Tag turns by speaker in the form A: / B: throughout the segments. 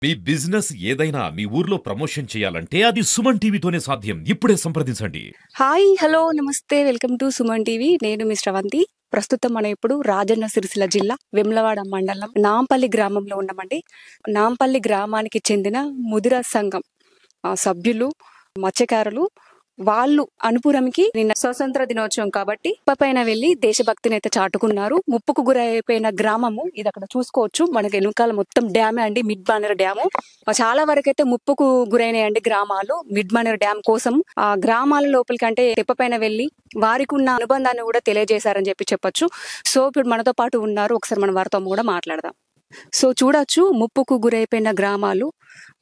A: మీ business ఏదైనా మీ ఊర్లో promotion చేయాలంటే అది సుమన్ టీవీతోనే సాధ్యం. ఇప్పుడే సంప్రదించండి.
B: హాయ్ హలో నమస్తే వెల్కమ్ టు సుమన్ టీవీ. నేను మీ శ్రవంతి. ప్రస్తుతం మనం ఇప్పుడు రాజన్న సిరిసిల్ల జిల్లా వెమ్లవాడ మండలం నాంపల్లి గ్రామంలో ఉన్నామండి. నాంపల్లి గ్రామానికి చెందిన ముదిరా సంఘం సభ్యులు మత్స్యకారులు వాళ్ళు అనుపురంకి నిన్న స్వతంత్ర దినోత్సవం కాబట్టి పైన వెళ్లి దేశభక్తిని అయితే చాటుకున్నారు. ముప్పుకు గురైపోయిన గ్రామము ఇది. అక్కడ చూసుకోవచ్చు మనకి వెనుకాల మొత్తం డ్యామే అండి, మిడ్ మానేర్ డ్యాము. చాలా వరకు అయితే ముప్పుకు గురైనాయండి గ్రామాలు. మిడ్ మానేర్ డ్యామ్ కోసం ఆ గ్రామాల లోపలికంటే తెప్పపైన వెళ్లి వారికి ఉన్న అనుబంధాన్ని కూడా తెలియజేశారని చెప్పొచ్చు. సో ఇప్పుడు మనతో పాటు ఉన్నారు, ఒకసారి మనం వారితో కూడా మాట్లాడదాం. సో చూడొచ్చు, ముప్పుకు గురైపోయిన గ్రామాలు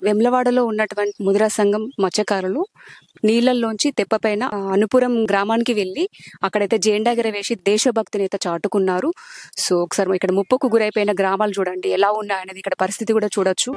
B: వెమ్లవాడలో ఉన్నటువంటి ముదిరా సంఘం మత్స్యకారులు నీళ్లలోంచి తెప్పపైన అనుపురం గ్రామానికి వెళ్లి అక్కడైతే జెండా ఎగరవేసి దేశభక్తిని అయితే చాటుకున్నారు. సో ఒకసారి ఇక్కడ ముప్పుకు గురైపోయిన గ్రామాలు చూడండి ఎలా ఉన్నాయనేది, ఇక్కడ పరిస్థితి కూడా చూడొచ్చు.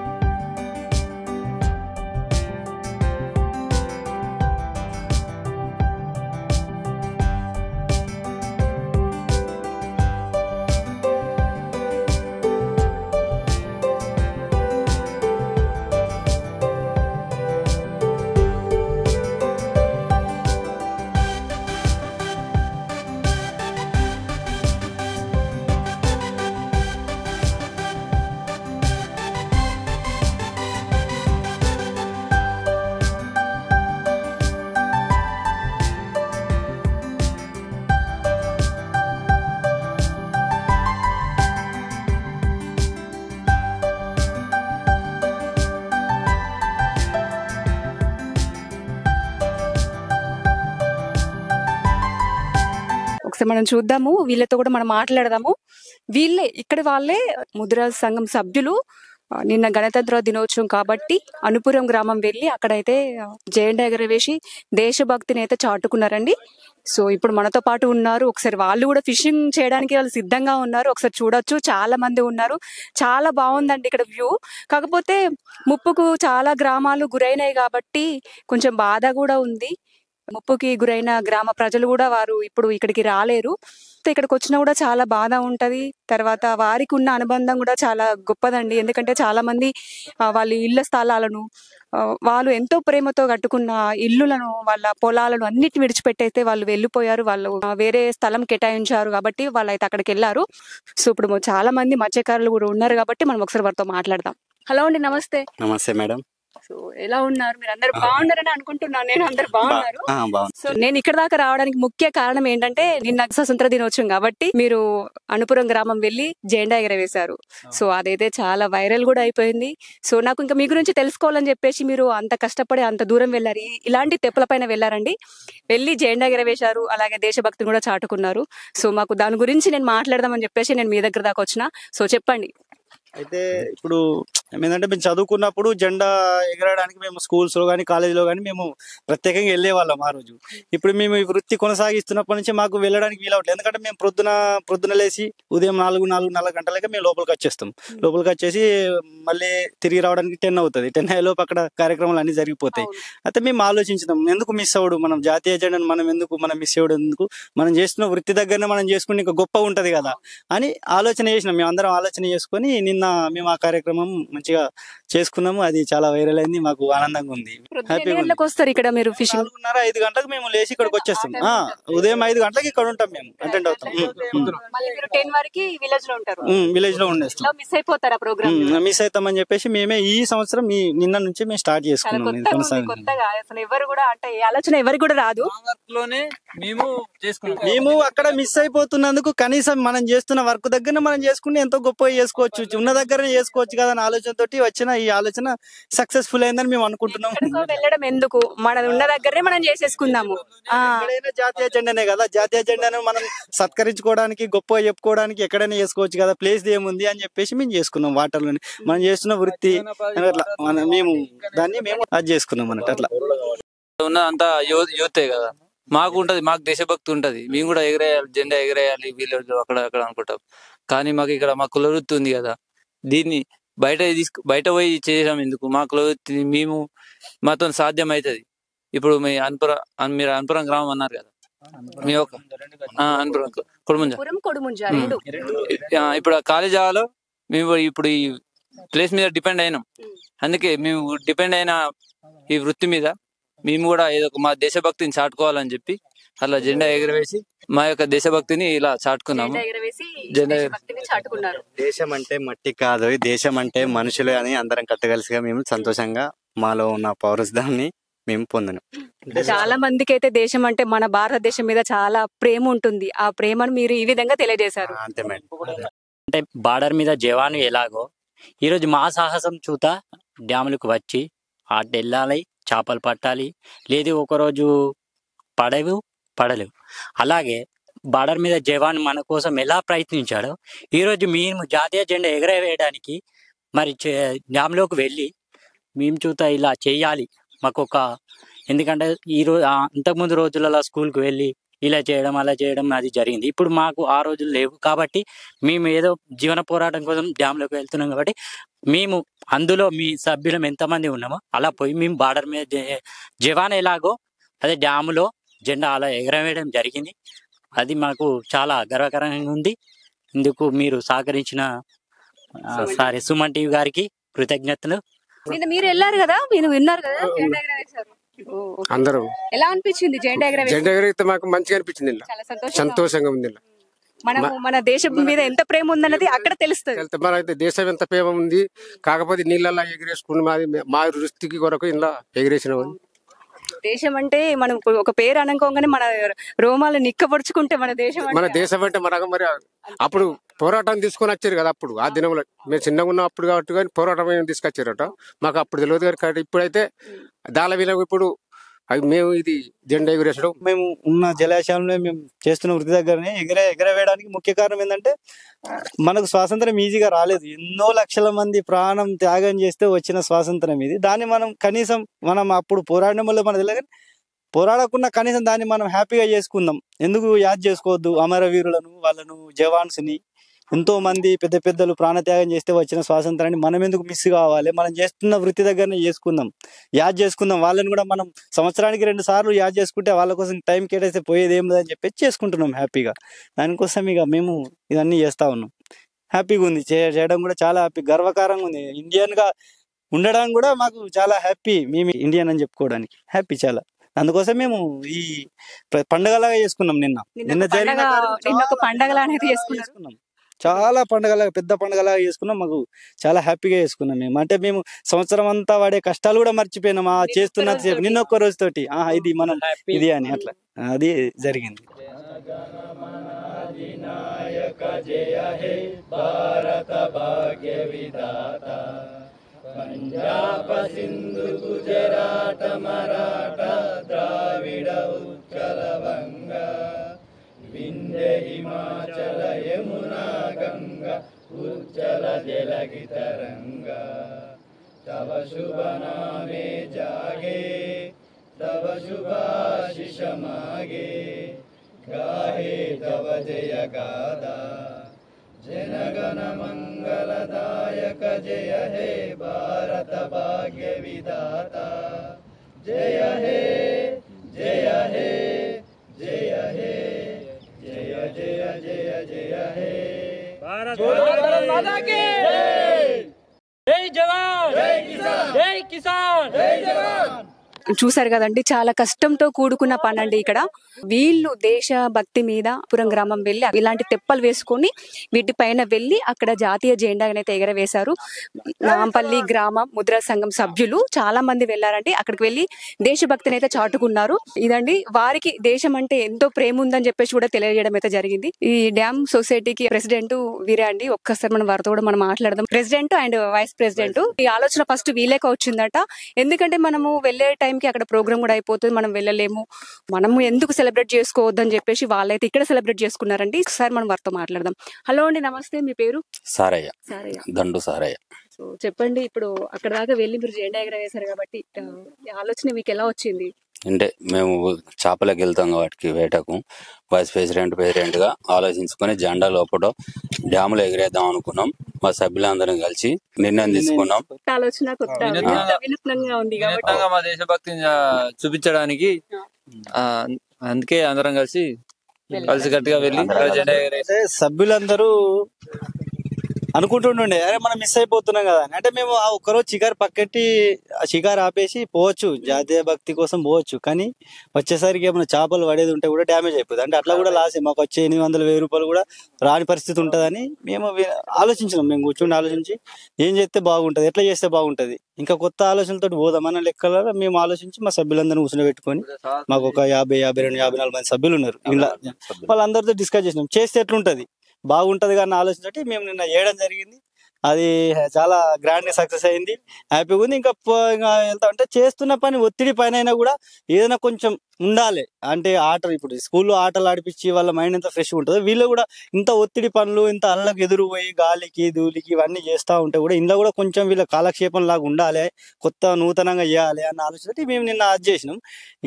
B: ఒకసారి మనం చూద్దాము, వీళ్ళతో కూడా మనం మాట్లాడదాము. వీళ్ళే ఇక్కడ వాళ్ళే ముదిరా సంఘం సభ్యులు. నిన్న గణతంత్ర దినోత్సవం కాబట్టి అనుపురం గ్రామం వెళ్ళి అక్కడైతే జెండా ఎగరవేసి దేశభక్తిని అయితే చాటుకున్నారండి. సో ఇప్పుడు మనతో పాటు ఉన్నారు. ఒకసారి వాళ్ళు కూడా ఫిషింగ్ చేయడానికి వాళ్ళు సిద్ధంగా ఉన్నారు. ఒకసారి చూడొచ్చు, చాలా మంది ఉన్నారు. చాలా బాగుందండి ఇక్కడ వ్యూ. కాకపోతే ముప్పుకు చాలా గ్రామాలు గురైనాయి కాబట్టి కొంచెం బాధ కూడా ఉంది. ముప్పుకి గురైన గ్రామ ప్రజలు కూడా వారు ఇప్పుడు ఇక్కడికి రాలేరు. ఇక్కడికి వచ్చినా కూడా చాలా బాధ ఉంటది. తర్వాత వారికి ఉన్న అనుబంధం కూడా చాలా గొప్పదండి. ఎందుకంటే చాలా మంది వాళ్ళ ఇళ్ల స్థలాలను, వాళ్ళు ఎంతో ప్రేమతో కట్టుకున్న ఇల్లులను, వాళ్ళ పొలాలను అన్నిటిని విడిచిపెట్టయితే వాళ్ళు వెళ్ళిపోయారు. వాళ్ళు వేరే స్థలం కేటాయించారు కాబట్టి వాళ్ళైతే అక్కడికి వెళ్ళారు. సో ఇప్పుడు చాలా మంది మత్స్యకారులు కూడా ఉన్నారు కాబట్టి మనం ఒకసారి వారితో మాట్లాడదాం. హలో అండి, నమస్తే.
C: నమస్తే మేడం.
B: సో ఎలా ఉన్నారు? మీరు అందరు బాగున్నారని అనుకుంటున్నాను. నేను అందరు బాగున్నారు. సో నేను ఇక్కడ దాకా రావడానికి ముఖ్య కారణం ఏంటంటే నిన్న స్వతంత్ర దినోత్సవం కాబట్టి మీరు అనుపురం గ్రామం వెళ్ళి జెండా ఎగరవేశారు. సో అదైతే చాలా వైరల్ కూడా అయిపోయింది. సో నాకు ఇంకా మీ గురించి తెలుసుకోవాలని చెప్పేసి మీరు అంత కష్టపడి అంత దూరం వెళ్ళారు. ఇలాంటి తెప్పల పైన వెళ్ళారండి, వెళ్ళి జెండా ఎగరవేశారు, అలాగే దేశభక్తిని కూడా చాటుకున్నారు. సో మాకు దాని గురించి నేను మాట్లాడదామని చెప్పేసి నేను మీ దగ్గర దాకా వచ్చిన. సో చెప్పండి.
C: అయితే ఇప్పుడు ఏంటంటే మేము చదువుకున్నప్పుడు జెండా ఎగరడానికి మేము స్కూల్స్ లో కానీ కాలేజీలో కానీ మేము ప్రత్యేకంగా వెళ్ళే వాళ్ళం ఆ రోజు. ఇప్పుడు మేము ఈ వృత్తి కొనసాగిస్తున్నప్పటి నుంచి మాకు వెళ్ళడానికి వీలవట్లేదు. ఎందుకంటే మేము ప్రొద్దున లేచి ఉదయం 4 గంటలకే మేము లోపలికి వచ్చేస్తాం. లోపలికి వచ్చేసి మళ్ళీ తిరిగి రావడానికి 10 అవుతుంది. 10 అయ్యేలోపు అక్కడ కార్యక్రమాలు అన్ని జరిగిపోతాయి. అయితే మేము ఆలోచించుదాం, ఎందుకు మిస్ అవ్వడు, మనం జాతీయ జెండాను మనం మిస్ అవ్వడం ఎందుకు, మనం చేస్తున్న వృత్తి దగ్గరనే మనం చేసుకుని ఇంకా గొప్ప ఉంటది కదా అని ఆలోచన చేసినాం. మేము అందరం ఆలోచన చేసుకుని నిన్న మేము ఆ కార్యక్రమం మంచిగా చేసుకున్నాము. అది చాలా వైరల్ అయింది, మాకు ఆనందంగా ఉంది.
B: వస్తారు ఇక్కడ మీరు
C: 4:30-5 గంటలకు మేము లేచి ఇక్కడికి వచ్చేస్తాం. ఉదయం 5 గంటలకు ఇక్కడ ఉంటాం, మేము అటెండ్ అవుతాం. విలేజ్ లో ఉండేస్తాం. మిస్ అవుతామని చెప్పేసి మేమే ఈ సంవత్సరం నిన్న నుంచి మేము స్టార్ట్ చేసుకున్నాం.
B: ఎవరికి కూడా రాదు.
C: మేము అక్కడ మిస్ అయిపోతున్నందుకు కనీసం మనం చేస్తున్న వర్క్ దగ్గర మనం చేసుకుంటే ఎంతో గొప్ప చేసుకోవచ్చు, ఉన్న దగ్గరనే చేసుకోవచ్చు కదా అనే ఆలోచనతోటి వచ్చిన ఈ ఆలోచన సక్సెస్ఫుల్ అయిందని మేము అనుకుంటున్నాం.
B: వెళ్ళడం ఎందుకు, మన ఉన్న దగ్గరే మనం చేసేసుకుందాము.
C: జాతీయ జెండానే కదా, జాతీయ జెండాను మనం సత్కరించుకోవడానికి గొప్ప చెప్పుకోవడానికి ఎక్కడైనా చేసుకోవచ్చు కదా, ప్లేస్ ఏముంది అని చెప్పేసి మేము చేసుకున్నాం. వాటర్ లోని మనం చేస్తున్న వృత్తి అట్లా మేము దాన్ని అది చేసుకున్నాం అన్నట్టు. అట్లా
D: ఉన్నదంతా యూతే కదా, మాకు ఉంటది, మాకు దేశభక్తి ఉంటది, మేము కూడా ఎగరేయాలి, జెండా ఎగరేయాలి విలేజ్ అక్కడ అక్కడ అనుకుంటాం. కానీ మాకు ఇక్కడ మా కుల వృత్తి ఉంది కదా, దీన్ని బయట పోయి చేసాం ఎందుకు, మా కుల వృత్తి మేము మాతో సాధ్యం అవుతుంది. ఇప్పుడు మీరు అనుపురం గ్రామం అన్నారు కదా, మీ ఒక అనుపురం కొడుముంజ ఇప్పుడు కాలేజ్ హాలో మేము ఇప్పుడు ఈ ప్లేస్ మీద డిపెండ్ అయినాం. అందుకే మేము డిపెండ్ అయిన ఈ వృత్తి మీద మేము కూడా ఏదో మా దేశభక్తిని చాటుకోవాలని చెప్పి అలా జెండా ఎగరవేసి మా యొక్క దేశభక్తిని ఇలా చాటుకున్నాము. జెండా
B: చాటుకున్నారు.
C: దేశం అంటే మట్టి కాదు, దేశం అంటే మనుషులు అని అందరం కట్టగలిసిగా మేము సంతోషంగా మాలో ఉన్న పౌరస్దాన్ని మేము పొందినాం.
B: చాలా మందికి అయితే దేశం అంటే మన భారతదేశం మీద చాలా ప్రేమ ఉంటుంది. ఆ ప్రేమను మీరు ఈ విధంగా తెలియజేశారు.
C: అంతే మేడం.
E: అంటే బార్డర్ మీద జవాను ఎలాగో ఈరోజు మా సాహసం చూత డ్యాములకు వచ్చి అటు వెళ్ళాలి, చేపలు పట్టాలి, లేదు ఒకరోజు పడలేవు. అలాగే బార్డర్ మీద జవాన్ మన కోసం ఎలా ప్రయత్నించాడో ఈరోజు మేము జాతీయ జెండా ఎగరవేయడానికి మరి డ్యామ్లోకి వెళ్ళి మేము చూత ఇలా చేయాలి. మాకు ఎందుకంటే ఈరోజు అంతకుముందు రోజులలో స్కూల్కి వెళ్ళి ఇలా చేయడం అలా చేయడం అది జరిగింది. ఇప్పుడు మాకు ఆ రోజులు లేవు కాబట్టి మేము ఏదో జీవన పోరాటం కోసం డ్యామ్లోకి వెళ్తున్నాం కాబట్టి మేము అందులో మీ సభ్యులం ఎంతమంది ఉన్నామో అలా పోయి మేము బార్డర్ మీద జవాన్ ఎలాగో అదే డ్యాములో జెండా అలా ఎగరవేయడం జరిగింది. అది మాకు చాలా గర్వకరంగా ఉంది. ఇందుకు మీరు సహకరించిన సుమన్ టీవీ గారికి కృతజ్ఞతలు.
B: మీరు వెళ్ళారు కదా, మీరు విన్నారు కదా, జెండా ఎగరవేశారు
F: అందరూ.
B: ఎలా అనిపించింది జెండా
F: జెండా ఎగరైతే మాకు మంచిగా అనిపించింది, సంతోషంగా ఉంది.
B: మన దేశం మీద ఎంత ప్రేమ ఉందన్నది అక్కడ తెలుస్తుంది.
F: మన అయితే దేశం ఎంత ప్రేమ ఉంది. కాకపోతే నీళ్ళలా ఎగిరేసుకుని మా వృత్తికి కొరకు ఇలా ఎగిరేసినాం.
B: దేశం అంటే మనం ఒక పేరు అనుకోగానే మన రోమాలు నిక్కపరుచుకుంటే మన దేశం
F: అంటే మరి అప్పుడు పోరాటం తీసుకొని వచ్చారు కదా. అప్పుడు ఆ దినంలో మేము చిన్నగా ఉన్న అప్పుడు కాబట్టి కానీ పోరాటం తీసుకొచ్చారట. మాకు అప్పుడు తెలియదు కానీ ఇప్పుడైతే దాని విలువ ఇప్పుడు మేము ఇది జెండా ఎగురేసడం.
C: మేము ఉన్న జలాశయంలో మేము చేస్తున్న వృత్తి దగ్గరనే ఎగరవేయడానికి ముఖ్య కారణం ఏంటంటే మనకు స్వాతంత్రం ఈజీగా రాలేదు. ఎన్నో లక్షల మంది ప్రాణం త్యాగం చేస్తే వచ్చిన స్వాతంత్రం ఇది. దాన్ని మనం కనీసం మనం అప్పుడు పోరాడడం వల్ల మనకు తెలియదు, పోరాడకుండా కనీసం దాన్ని మనం హ్యాపీగా చేసుకుందాం. ఎందుకు యాద్ చేసుకోవద్దు అమరవీరులను, వాళ్ళను, జవాన్స్ని. ఎంతో మంది పెద్ద పెద్దలు ప్రాణత్యాగం చేస్తే వచ్చిన స్వాతంత్రాన్ని మనం ఎందుకు మిస్ కావాలి? మనం చేస్తున్న వృత్తి దగ్గరనే చేసుకుందాం, యాద్ చేసుకుందాం. వాళ్ళని కూడా మనం సంవత్సరానికి 2 సార్లు యాద్ చేసుకుంటే వాళ్ళ కోసం టైం కేటాయిస్తే పోయేది ఏం లేదని చెప్పి చేసుకుంటున్నాం హ్యాపీగా. దానికోసం ఇక మేము ఇవన్నీ చేస్తా ఉన్నాం. హ్యాపీగా ఉంది, చేయడం కూడా చాలా హ్యాపీ, గర్వకారంగా ఉంది. ఇండియన్గా ఉండడానికి కూడా మాకు చాలా హ్యాపీ. మేము ఇండియన్ అని చెప్పుకోవడానికి హ్యాపీ చాలా. అందుకోసం మేము ఈ పండగలాగా చేసుకున్నాం. నిన్న
B: పండగలా అనేది చేసుకున్నాం.
C: చాలా పండగలాగా, పెద్ద పండగలాగా చేసుకున్నాం. మాకు చాలా హ్యాపీగా చేసుకున్నాం మేము. అంటే మేము సంవత్సరం అంతా వాడే కష్టాలు కూడా మర్చిపోయినాం ఆ చేస్తున్నది నిన్న ఒక్క రోజుతోటి. ఇది మనం ఇది అని అట్లా అది జరిగింది. పంజాబ సింధు గుజరాట మరాఠ ద్రావిడ ఉత్కల వంగ వింధ్య హిమాచల యమునా గంగా ఉజ్జల జలగి తరంగ తవ శుభ నామే జాగే తవ శుభాశిష మాగే గాహే తవ జయ గాదా జనగణ మంగళదాయక జయ హే భారత భాగ్య విధాత జయ హే జయ హే జయ హే జయ జయ జయ జయ హే భారత మాతా కీ జై జవాన్ జై కిసాన్ జై కిసాన్ జై జవాన్.
B: చూసారు కదండి, చాలా కష్టంతో కూడుకున్న పని అండి. ఇక్కడ వీళ్ళు దేశభక్తి మీద పురం గ్రామం వెళ్ళి ఇలాంటి తెప్పలు వేసుకొని వీటిపైన వెళ్ళి అక్కడ జాతీయ జెండా అయితే ఎగరవేశారు. నాంపల్లి గ్రామ ముద్రా సంఘం సభ్యులు చాలా మంది వెళ్ళారండి. అక్కడికి వెళ్ళి దేశభక్తిని అయితే చాటుకున్నారు. ఇదండి వారికి దేశం అంటే ఎంతో ప్రేమ ఉందని చెప్పేసి కూడా తెలియజేయడం అయితే జరిగింది. ఈ డ్యామ్ సొసైటీకి ప్రెసిడెంట్ వీరే అండి. ఒక్కసారి మనం వారితో కూడా మనం మాట్లాడదాం. ప్రెసిడెంట్ అండ్ వైస్ ప్రెసిడెంట్, ఈ ఆలోచన ఫస్ట్ వీలేక వచ్చిందట. ఎందుకంటే మనము వెళ్లే టైంకి అక్కడ ప్రోగ్రామ్ కూడా అయిపోతుంది, మనం వెళ్ళలేము, మనము ఎందుకు సెలబ్రేట్ చేసుకోవద్దని చెప్పేసి వాళ్ళైతే ఇక్కడ సెలబ్రేట్ చేసుకున్నారండి. ఒకసారి మనం వారితో మాట్లాడదాం. హలో అండి, నమస్తే, మీ పేరు?
E: సారయ్య,
B: సారయ్య,
E: దండు సారయ్య.
B: సో చెప్పండి, ఇప్పుడు అక్కడ దాకా వెళ్ళి మీరు జెండా ఎగరవేశారు కాబట్టి ఆలోచన మీకు ఎలా వచ్చింది?
G: అంటే మేము చేపలకు వెళ్తాం వాటికి వేటకు వైస్ ప్రెసిడెంట్ గా ఆలోచించుకొని జెండా లోపల డ్యాములు ఎగిరేద్దాం అనుకున్నాం. మా సభ్యులందరం కలిసి నిర్ణయం తీసుకున్నాం.
B: ఆలోచన కొత్త వినూత్నంగా ఉంది కాబట్టి
D: మా దేశభక్తిని చూపించడానికి అందుకే అందరం కలిసి గట్టిగా వెళ్ళి జెండా ఎగరేసి
C: సభ్యులందరూ అనుకుంటుండే అరే మనం మిస్ అయిపోతున్నాం కదా అని. అంటే మేము ఆ ఒక్కరోజు షికారు పక్కెట్టి ఆ షికారు ఆపేసి పోవచ్చు, జాతీయ భక్తి కోసం పోవచ్చు, కానీ వచ్చేసరికి ఏమైనా చేపలు పడేది ఉంటే కూడా డ్యామేజ్ అయిపోతుంది. అంటే అట్లా కూడా లాసే, మాకు వచ్చే 800,000 రూపాయలు కూడా రాని పరిస్థితి ఉంటుందని మేము ఆలోచించినాం. మేము కూర్చొని ఆలోచించి ఏం చేస్తే బాగుంటది, ఎట్లా చేస్తే బాగుంటది, ఇంకా కొత్త ఆలోచనలతో పోదామన్న లెక్కలలో మేము ఆలోచించి మా సభ్యులందరినీ కూర్చోబెట్టుకొని, మాకు ఒక 50, 52, 54 మంది సభ్యులు ఉన్నారు ఇలా, వాళ్ళందరితో డిస్కస్ చేసినాం చేస్తే ఎట్లుంటది బాగుంటది కానీ ఆలోచించి మేము నిన్న చేయడం జరిగింది. అది చాలా గ్రాండ్ సక్సెస్ అయింది, హ్యాపీగా ఉంది. ఇంకా ఇంకా వెళ్తా అంటే చేస్తున్న పని ఒత్తిడి పైన అయినా కూడా ఏదైనా కొంచెం ఉండాలి. అంటే ఆటలు ఇప్పుడు స్కూల్లో ఆటలు ఆడిపించి వాళ్ళ మైండ్ ఎంత ఫ్రెష్గా ఉంటుందో, వీళ్ళు కూడా ఇంత ఒత్తిడి పనులు ఇంత అల్లకి ఎదురుపోయి గాలికి ధూళికి ఇవన్నీ చేస్తూ ఉంటే కూడా ఇంట్లో కూడా కొంచెం వీళ్ళ కాలక్షేపం లాగా ఉండాలి, కొత్త నూతనంగా చేయాలి అన్న ఆలోచన మేము నిన్న అది చేసినాం.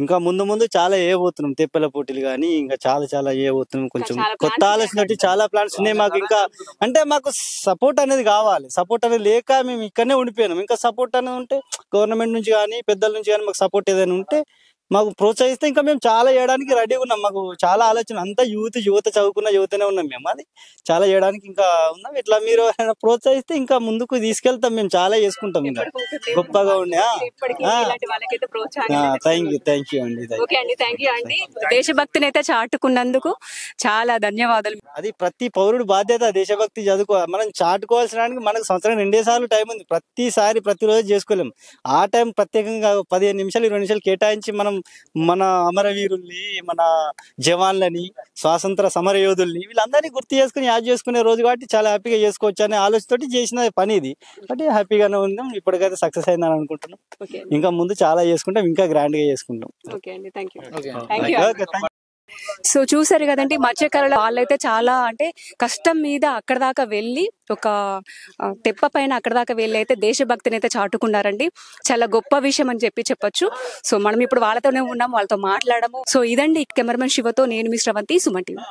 C: ఇంకా ముందు ముందు చాలా చేయబోతున్నాం, తెప్పల పోటీలు కానీ ఇంకా చాలా చాలా చేయబోతున్నాం. కొంచెం కొత్త ఆలోచన చాలా ప్లాన్స్ ఉన్నాయి మాకు. ఇంకా అంటే మాకు సపోర్ట్ అనేది కావాలి, సపోర్ట్ అనేది లేక మేము ఇక్కడనే ఉండిపోయినాం. ఇంకా సపోర్ట్ అనేది ఉంటే గవర్నమెంట్ నుంచి కానీ పెద్దల నుంచి కానీ మాకు సపోర్ట్ ఏదైనా ఉంటే మాకు ప్రోత్సహిస్తే ఇంకా మేము చాలా చేయడానికి రెడీగా ఉన్నాం. మాకు చాలా ఆలోచన, అంతా యువత చదువుకున్న యువతనే ఉన్నాం మేము, అది చాలా చేయడానికి ఇంకా ఉన్నాం. ఇట్లా మీరు ప్రోత్సహిస్తే ఇంకా ముందుకు తీసుకెళ్తాం, మేము చాలా చేసుకుంటాం. ఇంకా గొప్పగా ఉండే. థ్యాంక్ యూ అండి.
B: ఓకే అండి, థ్యాంక్ యూ అండి. దేశభక్తిని అయితే చాటుకున్నందుకు చాలా ధన్యవాదాలు.
C: అది ప్రతి పౌరుడు బాధ్యత, దేశభక్తి మనం చాటుకోవాల్సిన మనకు సంవత్సరం 2 సార్లు టైం ఉంది. ప్రతిరోజు చేసుకోలేము. ఆ టైం ప్రత్యేకంగా 15 నిమిషాలు 20 నిమిషాలు కేటాయించి మనం మన అమరవీరుల్ని, మన జవాన్లని, స్వాతంత్ర సమర యోధుల్ని వీళ్ళందరినీ గుర్తు చేసుకుని యాడ్ చేసుకునే రోజు కాబట్టి చాలా హ్యాపీగా చేసుకోవచ్చు అనే ఆలోచనతోటి చేసిన పని ఇది. అంటే హ్యాపీగానే ఉన్నాం, ఇప్పటికైతే సక్సెస్ అయిందని అనుకుంటున్నాం. ఇంకా ముందు చాలా చేసుకుంటాం, ఇంకా గ్రాండ్ గా చేసుకుంటాం.
B: ఓకే అండి, థ్యాంక్ యూ. సో చూసారు కదండి, మత్స్యకారులు వాళ్ళైతే చాలా అంటే కష్టం మీద అక్కడ దాకా వెళ్ళి ఒక తెప్ప పైన అక్కడ దాకా వెళ్ళి అయితే దేశభక్తిని అయితే చాటుకున్నారండి. చాలా గొప్ప విషయం అని చెప్పొచ్చు. సో మనం ఇప్పుడు వాళ్ళతోనే ఉన్నాం, వాళ్ళతో మాట్లాడము. సో ఇదండి కెమెరామెన్ శివతో నేను మీ శ్రవంతి, సుమన్ టీవీ.